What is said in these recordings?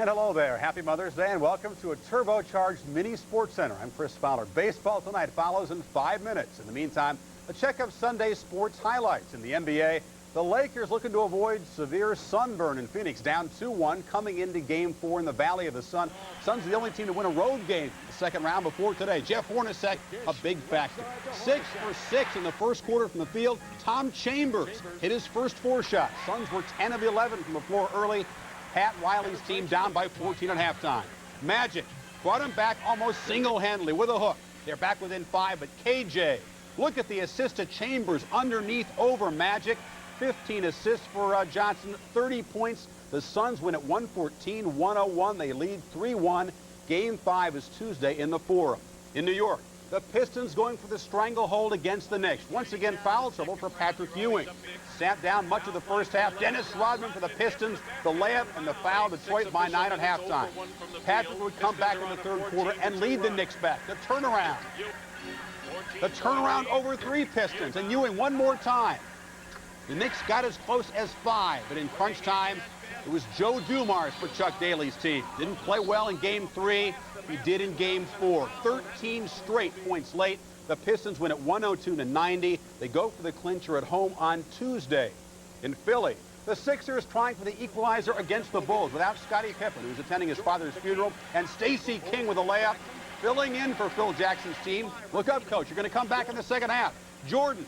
And hello there. Happy Mother's Day and welcome to a turbocharged Mini SportsCenter. I'm Chris Fowler. Baseball tonight follows in 5 minutes. In the meantime, a check of Sunday's sports highlights. In the NBA, the Lakers looking to avoid severe sunburn in Phoenix, down 2-1 coming into Game 4 in the Valley of the Sun. Suns are the only team to win a road game in the second round before today. Jeff Hornacek, a big factor. 6 for 6 in the first quarter from the field. Tom Chambers hit his first 4 shots. Suns were 10 of 11 from the floor early. Pat Riley's team down by 14 at halftime. Magic brought him back almost single-handedly with a hook. They're back within 5, but KJ, look at the assist to Chambers underneath over Magic. 15 assists for Johnson, 30 points. The Suns win at 114-101. They lead 3-1. Game 5 is Tuesday in the Forum. In New York, the Pistons going for the stranglehold against the Knicks. Once again, foul trouble for Patrick Ewing. Sat down much of the first half. Dennis Rodman for the Pistons. The layup and the foul. Detroit by 9 at halftime. Patrick would come back in the third quarter and lead the Knicks back. The turnaround. The turnaround over 3 Pistons. And Ewing one more time. The Knicks got as close as 5, but in crunch time, it was Joe Dumars for Chuck Daly's team. Didn't play well in Game 3. He did in Game 4. 13 straight points late. The Pistons win at 102-90. They go for the clincher at home on Tuesday. In Philly, the Sixers trying for the equalizer against the Bulls without Scottie Pippen, who's attending his father's funeral, and Stacey King with a layup, filling in for Phil Jackson's team. Look up, coach. You're going to come back in the second half. Jordan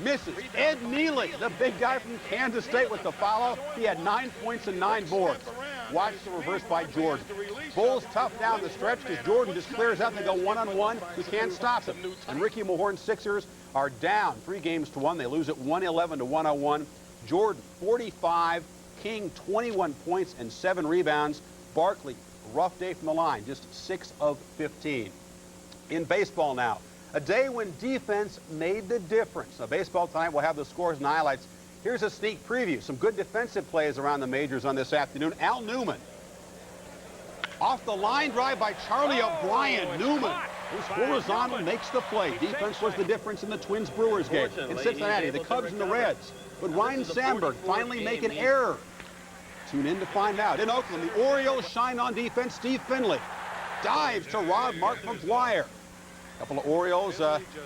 misses. Ed Neely, the big guy from Kansas State, with the follow. He had 9 points and 9 boards. Watch the reverse by Jordan. Bulls tough down the stretch because Jordan just clears out. They go one-on-one. You can't stop him. And Ricky Mulhorn's Sixers are down 3-1. They lose at 111-101. Jordan, 45. King, 21 points and 7 rebounds. Barkley, rough day from the line, just 6 of 15. In baseball now, a day when defense made the difference. Now, baseball tonight will have the scores and highlights. Here's a sneak preview. Some good defensive plays around the majors on this afternoon. Al Newman. Off the line drive by Charlie O'Brien. Newman, who's horizontal, makes the play. Defense was the difference in the Twins-Brewers game. In Cincinnati, the Cubs and the Reds. But Ryan Sandberg finally make an error. Tune in to find out. In Oakland, the Orioles shine on defense. Steve Finley dives to rob Mark McGwire. A couple of Orioles,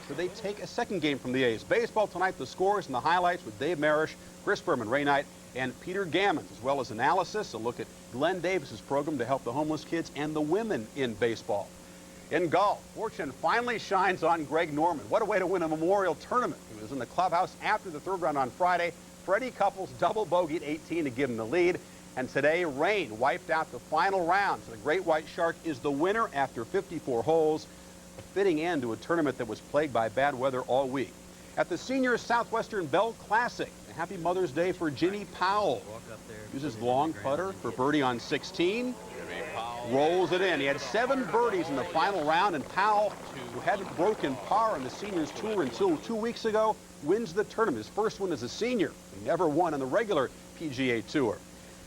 could they take a second game from the A's? Baseball tonight, the scores and the highlights with Dave Marish, Chris Berman, Ray Knight, and Peter Gammons, as well as analysis. A look at Glenn Davis's program to help the homeless kids and the women in baseball. In golf, fortune finally shines on Greg Norman. What a way to win a Memorial Tournament. He was in the clubhouse after the third round on Friday. Freddie Couples double bogeyed 18 to give him the lead. And today, rain wiped out the final round. So the Great White Shark is the winner after 54 holes. A fitting end to a tournament that was plagued by bad weather all week. At the Senior Southwestern Bell Classic, a happy Mother's Day for Ginny Powell. Uses long putter for birdie on 16. Rolls it in. He had 7 birdies in the final round, and Powell, who hadn't broken par on the Seniors Tour until 2 weeks ago, wins the tournament. His first one as a senior. He never won on the regular PGA Tour.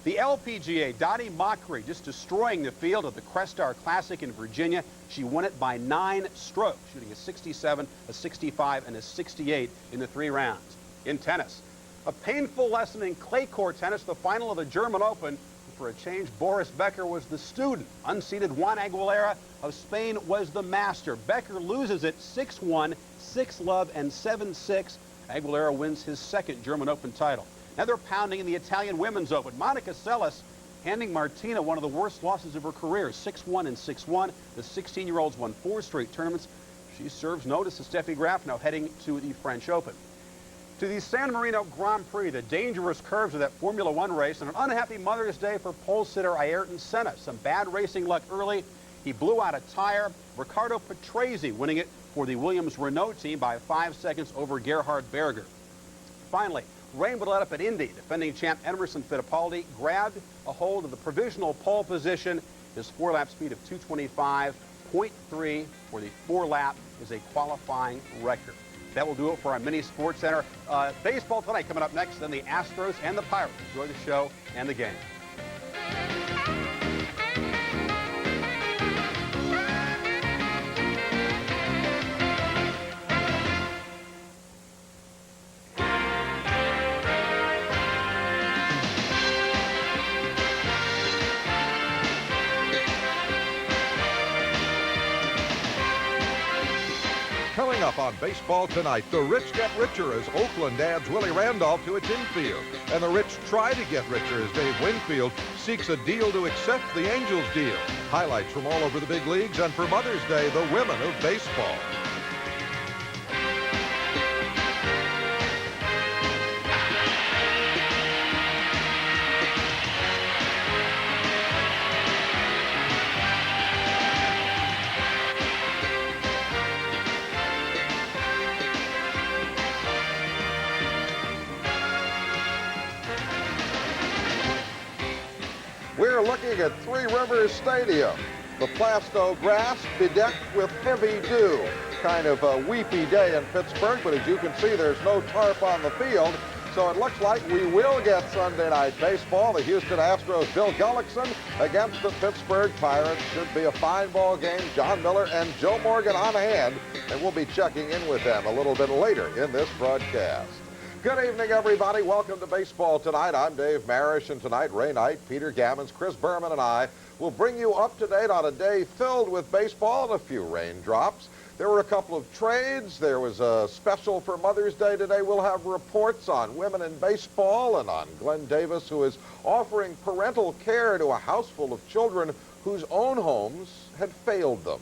The LPGA, Dottie Mockery just destroying the field at the Crestar Classic in Virginia. She won it by 9 strokes, shooting a 67, a 65, and a 68 in the 3 rounds. In tennis, a painful lesson in clay court tennis, the final of the German Open. For a change, Boris Becker was the student. Unseeded Juan Aguilera of Spain was the master. Becker loses it 6-1, 6-love, and 7-6. Aguilera wins his second German Open title. Now they're pounding in the Italian Women's Open. Monica Seles handing Martina one of the worst losses of her career, 6-1 and 6-1. The 16-year-olds won 4 straight tournaments. She serves notice to Steffi Graf, now heading to the French Open. To the San Marino Grand Prix, the dangerous curves of that Formula One race, and an unhappy Mother's Day for pole sitter Ayrton Senna. Some bad racing luck early. He blew out a tire. Riccardo Patrese winning it for the Williams-Renault team by 5 seconds over Gerhard Berger. Finally, rain would let up at Indy. Defending champ Emerson Fittipaldi grabbed a hold of the provisional pole position. His 4-lap speed of 225.3 for the 4-lap is a qualifying record. That will do it for our Mini SportsCenter. Baseball tonight coming up next, then the Astros and the Pirates. Enjoy the show and the game. up on Baseball Tonight. The rich get richer as Oakland adds Willie Randolph to its infield. And the rich try to get richer as Dave Winfield seeks a deal to accept the Angels deal. Highlights from all over the big leagues, and for Mother's Day, the women of baseball. We're looking at Three Rivers Stadium. The Plasto grass bedecked with heavy dew. Kind of a weepy day in Pittsburgh, but as you can see, there's no tarp on the field. So it looks like we will get Sunday night baseball. The Houston Astros' Bill Gullickson against the Pittsburgh Pirates. Should be a fine ball game. John Miller and Joe Morgan on hand, and we'll be checking in with them a little bit later in this broadcast. Good evening, everybody. Welcome to Baseball Tonight. I'm Dave Marish, and tonight, Ray Knight, Peter Gammons, Chris Berman, and I will bring you up to date on a day filled with baseball and a few raindrops. There were a couple of trades. There was a special for Mother's Day today. We'll have reports on women in baseball and on Glenn Davis, who is offering parental care to a house full of children whose own homes had failed them.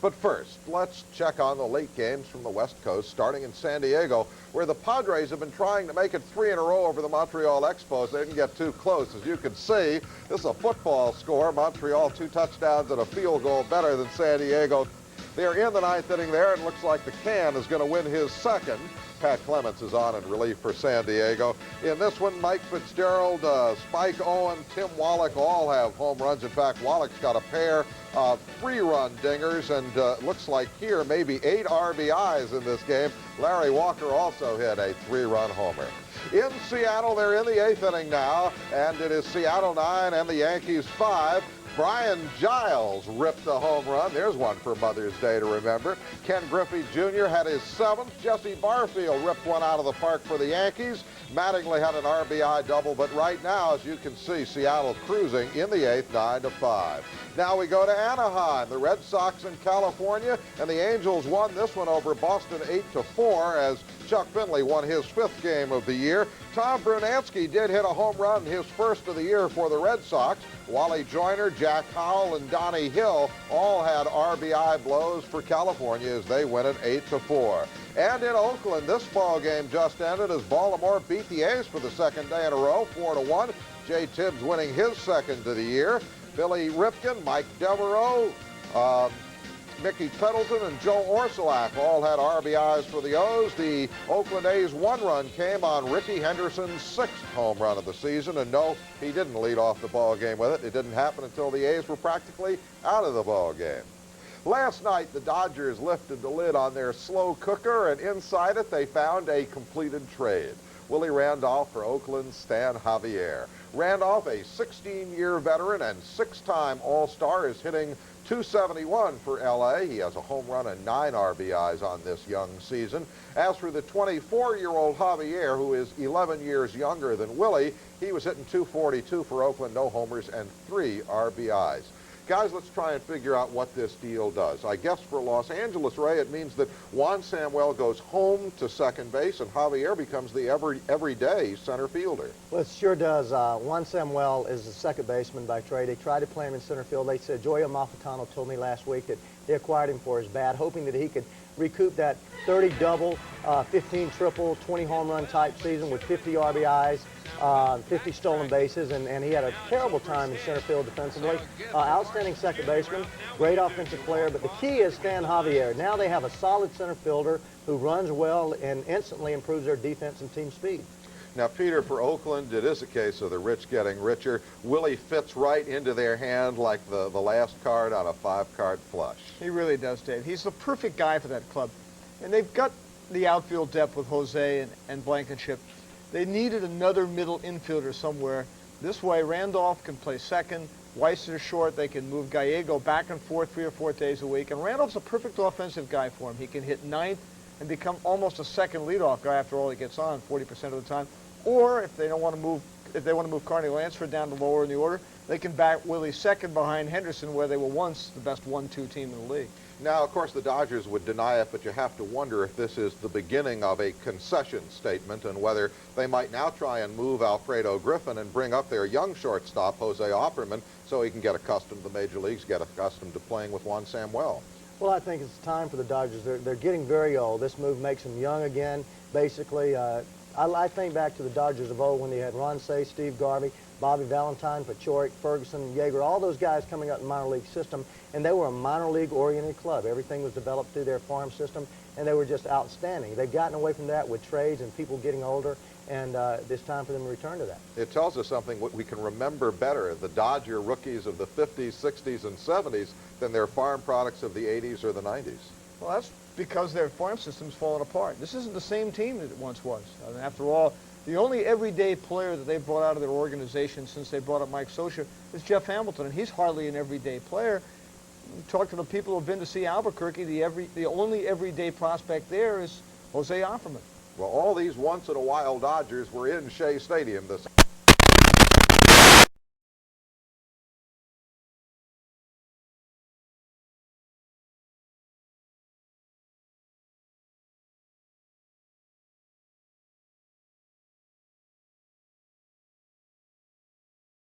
But first, let's check on the late games from the West Coast, starting in San Diego, where the Padres have been trying to make it 3 in a row over the Montreal Expos. They didn't get too close. As you can see, this is a football score. Montreal 2 touchdowns and a field goal better than San Diego. They're in the 9th inning there, and looks like the Can is going to win his second. Pat Clements is on in relief for San Diego. In this one, Mike Fitzgerald, Spike Owen, Tim Wallach all have home runs. In fact, Wallach's got a pair of 3-run dingers, and looks like here maybe 8 RBIs in this game. Larry Walker also hit a 3-run homer. In Seattle, they're in the 8th inning now, and it is Seattle 9 and the Yankees 5. Brian Giles ripped a home run. There's one for Mother's Day to remember. Ken Griffey Jr. had his 7th. Jesse Barfield ripped one out of the park for the Yankees. Mattingly had an RBI double, but right now, as you can see, Seattle cruising in the 8th, 9-5. Now we go to Anaheim. The Red Sox in California, and the Angels won this one over Boston 8-4 as Chuck Finley won his 5th game of the year. Tom Brunansky did hit a home run, his first of the year for the Red Sox. Wally Joyner, Jack Howell, and Donnie Hill all had RBI blows for California as they win it 8-4. And in Oakland, this ball game just ended as Baltimore beat the A's for the 2nd day in a row, 4-1. Jay Tibbs winning his 2nd of the year. Billy Ripken, Mike Devereaux, Mickey Pettleton, and Joe Orsulak all had RBIs for the O's. The Oakland A's 1-run came on Ricky Henderson's 6th home run of the season, and no, he didn't lead off the ball game with it. It didn't happen until the A's were practically out of the ball game. Last night, the Dodgers lifted the lid on their slow cooker, and inside it, they found a completed trade. Willie Randolph for Oakland's Stan Javier. Randolph, a 16-year veteran and 6-time All-Star, is hitting .271 for L.A. He has a home run and 9 RBIs on this young season. As for the 24-year-old Javier, who is 11 years younger than Willie, he was hitting .242 for Oakland, no homers and 3 RBIs. Guys, let's try and figure out what this deal does. I guess for Los Angeles, Ray, it means that Juan Samuel goes home to second base and Javier becomes the everyday center fielder. Well, it sure does. Juan Samuel is the second baseman by trade. They tried to play him in center field. They said, Joey Amalfitano told me last week that they acquired him for his bat, hoping that he could recoup that 30 double, 15 triple, 20 home run type season with 50 RBIs, 50 stolen bases, and he had a terrible time in center field defensively. Outstanding second baseman, great offensive player, but the key is Stan Javier. Now they have a solid center fielder who runs well and instantly improves their defense and team speed. Now, Peter, for Oakland, it is a case of the rich getting richer. Willie fits right into their hand like the last card on a 5-card flush. He really does, Dave. He's the perfect guy for that club. And they've got the outfield depth with Jose and Blankenship. They needed another middle infielder somewhere. This way, Randolph can play second. Weiss is short. They can move Gallego back and forth 3 or 4 days a week. And Randolph's a perfect offensive guy for him. He can hit 9th and become almost a second leadoff guy after all he gets on 40% of the time. Or if they want to move Carney Lansford down to lower in the order, they can back Willie second behind Henderson, where they were once the best 1-2 team in the league. Now, of course, the Dodgers would deny it, but you have to wonder if this is the beginning of a concession statement and whether they might now try and move Alfredo Griffin and bring up their young shortstop, Jose Offerman, so he can get accustomed to the major leagues, get accustomed to playing with Juan Samuel. Well, I think it's time for the Dodgers. They're getting very old. This move makes them young again, basically. I think back to the Dodgers of old when they had Ron Say, Steve Garvey, Bobby Valentine, Pachorik, Ferguson, Yeager, all those guys coming up in the minor league system, and they were a minor league-oriented club. Everything was developed through their farm system, and they were just outstanding. They've gotten away from that with trades and people getting older, and it's time for them to return to that. It tells us something we can remember better, the Dodger rookies of the 50s, 60s, and 70s than their farm products of the 80s or the 90s. Well, that's because their farm system's fallen apart. This isn't the same team that it once was. I mean, after all, the only everyday player that they've brought out of their organization since they brought up Mike Scioscia is Jeff Hamilton, and he's hardly an everyday player. Talk to the people who have been to see Albuquerque, the only everyday prospect there is Jose Offerman. Well, all these once-in-a-while Dodgers were in Shea Stadium this